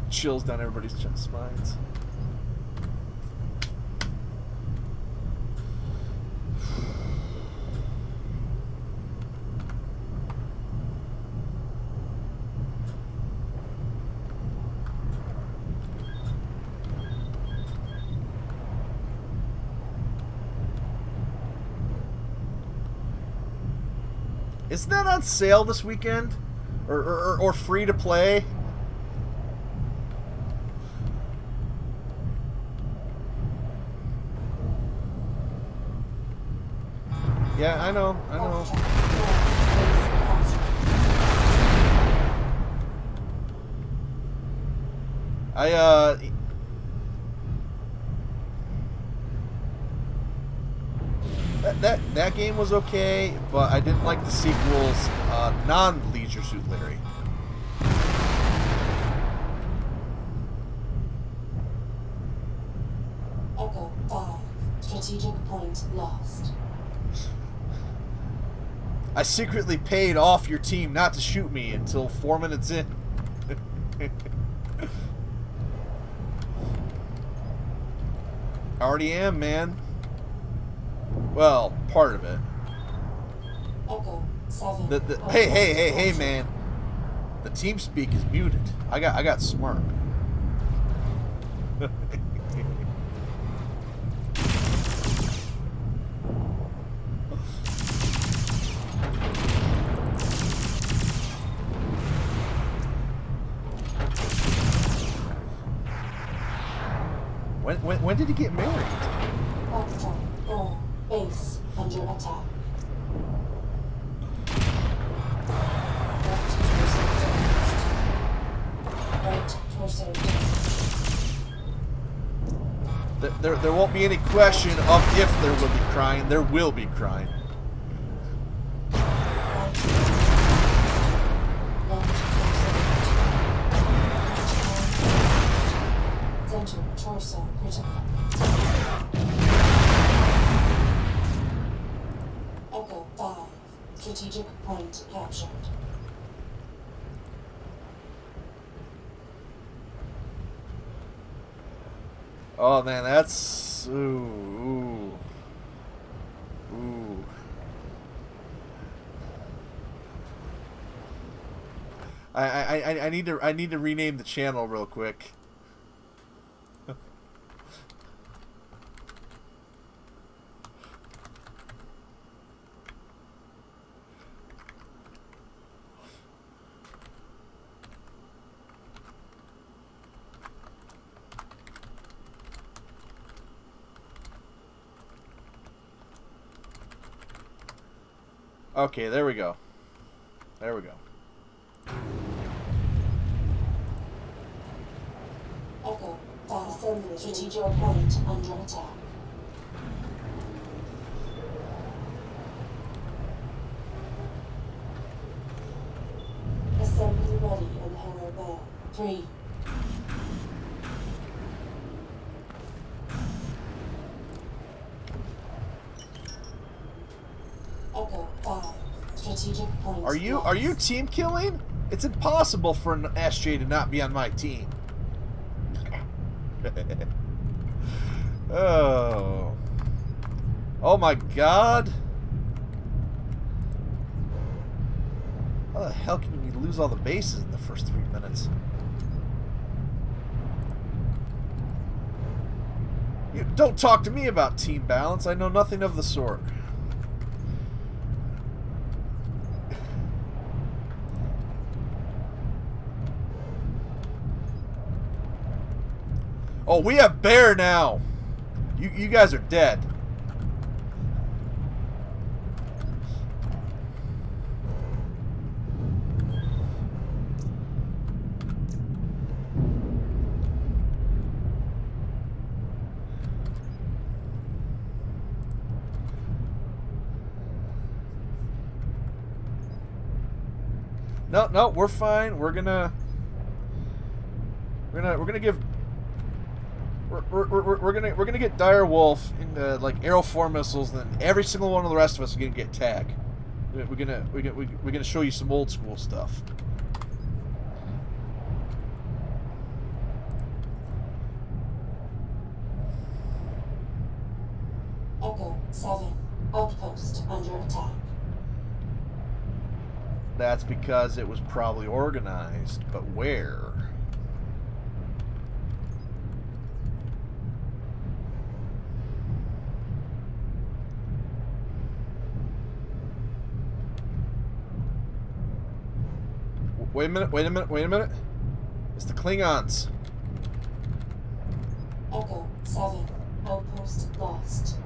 Chills down everybody's spines. Isn't that on sale this weekend? Or free to play? Yeah, I know. That game was okay, but I didn't like the sequels, non-Leisure Suit Larry. Echo 5. Strategic point lost. I secretly paid off your team not to shoot me until 4 minutes in. Already am, man. Well, part of it. Echo 7. Hey, man. The team speak is muted. I got smart. When did he get married? Base under attack. Right torso damaged. There won't be any question of if there will be crying. There will be crying. Center torso critical. Echo 5. Strategic point captured. Oh man, that's ooh. I need to rename the channel real quick. Okay, there we go. There we go. Echo 5. Strategic point under attack. Assembly ready in Harrow Bay. 3. Echo 5. Strategic point. Are you team killing? It's impossible for an SJ to not be on my team. Oh my god. How the hell can we lose all the bases in the first 3 minutes? You don't talk to me about team balance. I know nothing of the sort. Oh, we have bear now. You guys are dead. No, no, we're fine. We're gonna give. We're gonna get Dire Wolf into like Arrow 4 missiles, then every single one of the rest of us are gonna get tag. We're gonna show you some old school stuff. Echo 7. Outpost under attack. That's because it was probably organized, but where? Wait a minute, wait a minute, wait a minute. It's the Klingons. Echo 7. Outpost lost.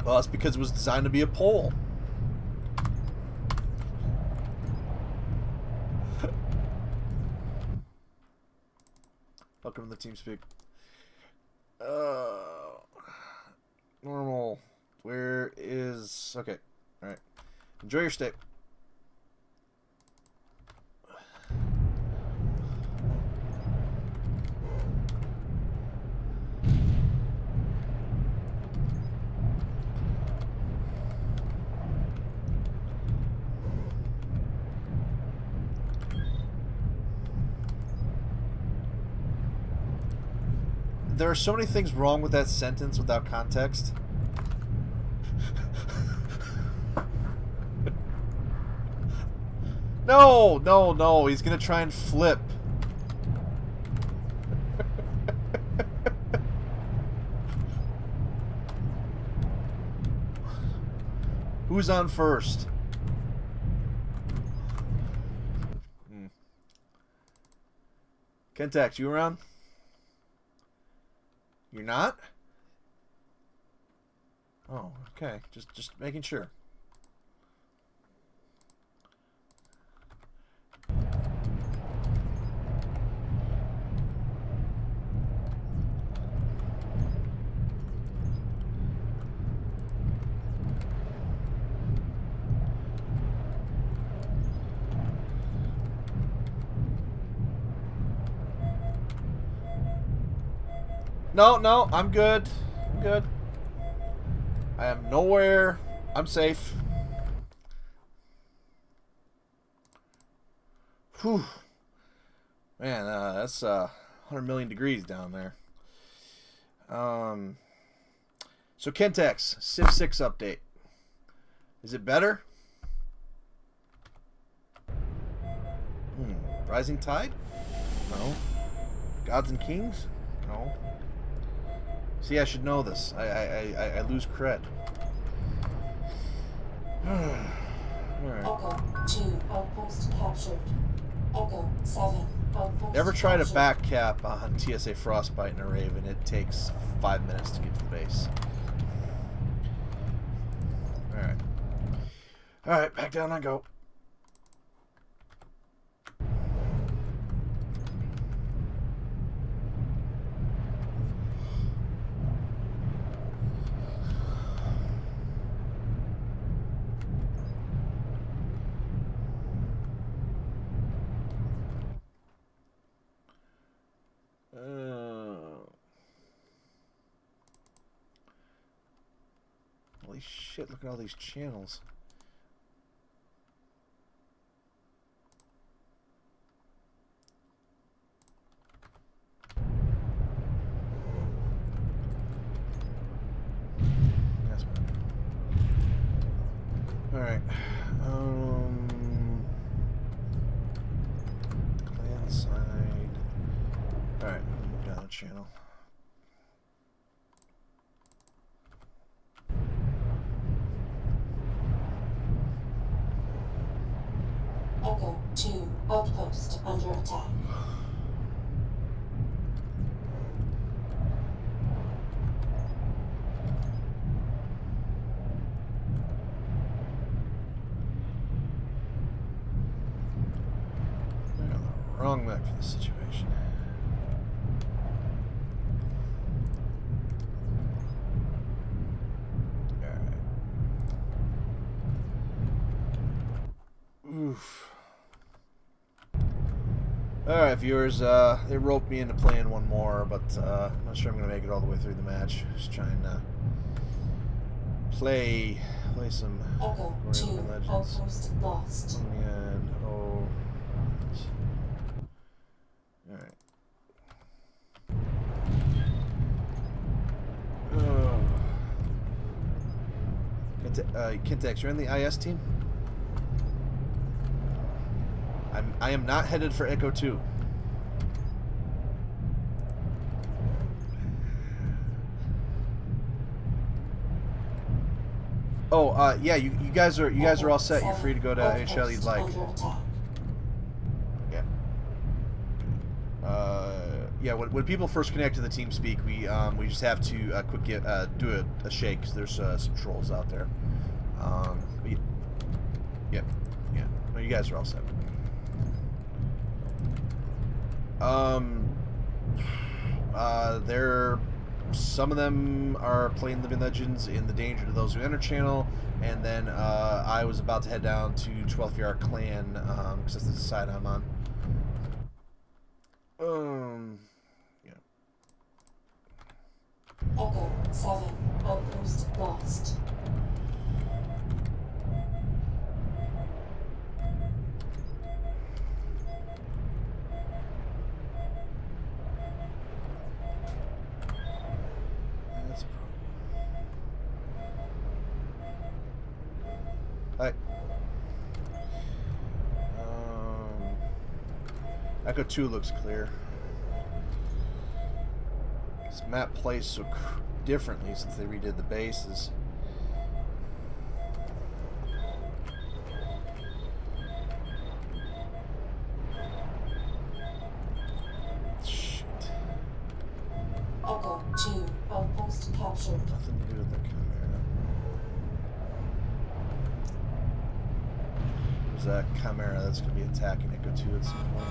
Well, that's because it was designed to be a pole. Welcome to the TeamSpeak. Normal. Where is... Okay. Alright. Enjoy your stay. There are so many things wrong with that sentence without context. No, no, no. He's going to try and flip. Who's on first? Kentax, you around? You're not? Oh, okay. Just making sure. No, no, I'm good. I'm good. I am nowhere. I'm safe. Whew. Man, that's 100 million degrees down there. So Kentex, Civ 6 update. Is it better? Rising Tide? No. Gods and Kings? No. See, I should know this. I lose cred. Alright. Echo 2. Outpost captured. Echo 7. Outpost Never try to captured. back cap on TSA Frostbite and a Raven. It takes 5 minutes to get to the base. Alright. Alright, back down I go. Holy shit, look at all these channels. That's better. Alright. Clan side. Alright, move down a channel. Echo 2. Outpost under attack. I got the wrong mech for this situation. Alright, viewers, they roped me into playing one more, but I'm not sure I'm going to make it all the way through the match. Just trying to play some Echo 2, Legends. outpost lost. And, oh... Alright. Kintex, you're in the IS team? I am not headed for Echo 2. Oh, yeah, you guys are all set. You're free to go to NHL you'd like. Yeah. Yeah. When people first connect to the team speak, we just have to do a shake because there's some trolls out there. But yeah. No, you guys are all set. Some of them are playing Living Legends in the Danger to Those Who Enter channel, and then I was about to head down to 12th Yard Clan because that's the side I'm on. Yeah. Echo 7, outpost lost. Hi. Echo 2 looks clear. This map plays so differently since they redid the bases. Shit. Echo 2, outpost captured. Nothing to do with the camera. There's a Chimera that's going to be attacking Echo 2 at some point.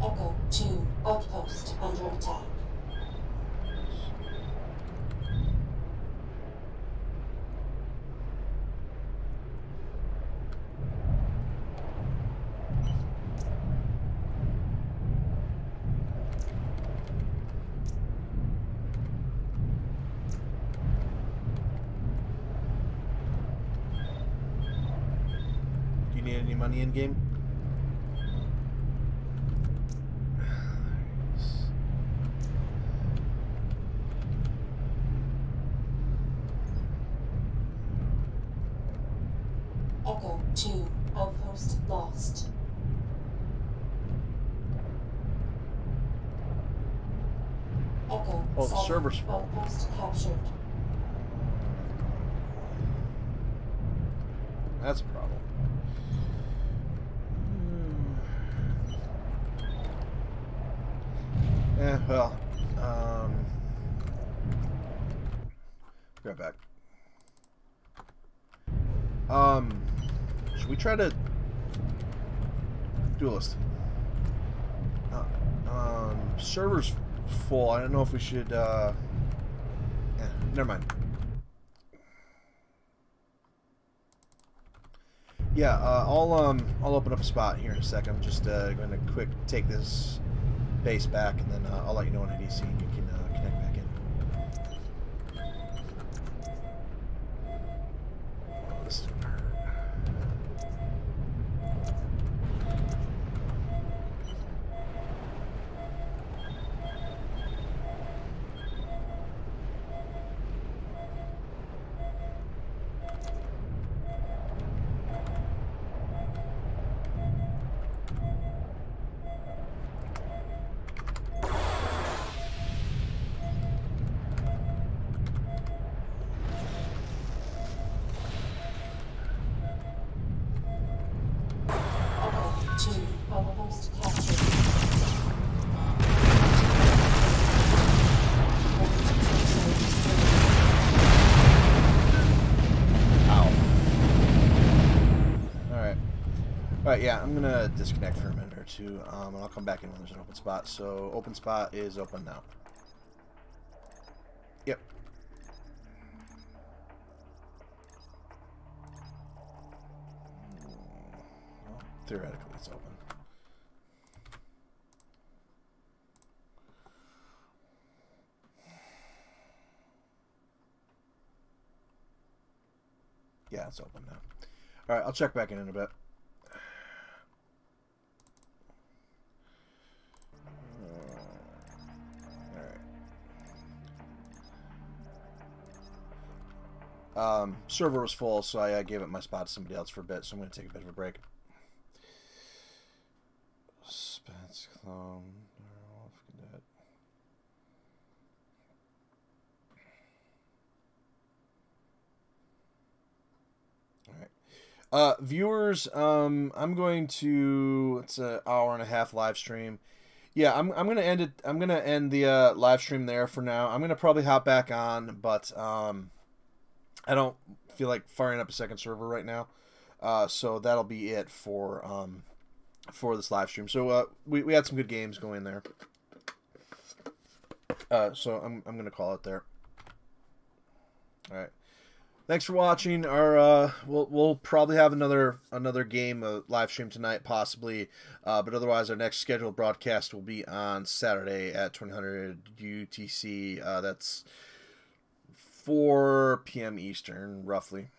Echo 2, outpost under attack. Do you need any money in game? Echo 2, outpost lost. Echo Oh, the 7, server's full. outpost captured. That's a problem. Yeah, well, right back. Should we try to duelist? Server's full. I don't know if we should. Yeah, never mind. Yeah, I'll open up a spot here in a sec. I'm just going to quick take this base back, and then I'll let you know when I DC and you can connect back in. Oh, this is gonna hurt. Alright, yeah, I'm gonna disconnect for a minute or two, and I'll come back in when there's an open spot. So, open spot is open now. Yep. Well, theoretically, it's open. Yeah, it's open now. Alright, I'll check back in a bit. Server was full, so I gave up my spot to somebody else for a bit, so I'm going to take a bit of a break. Spence clone. Alright. Viewers, I'm going to, it's an hour and a half live stream. Yeah, I'm gonna end it. I'm gonna end the live stream there for now. I'm gonna probably hop back on, but I don't feel like firing up a second server right now. So that'll be it for this live stream. So we had some good games going there. So I'm gonna call it there. All right. Thanks for watching. Our we'll probably have another game live stream tonight, possibly, but otherwise our next scheduled broadcast will be on Saturday at 2000 UTC. That's 4 p.m. Eastern, roughly.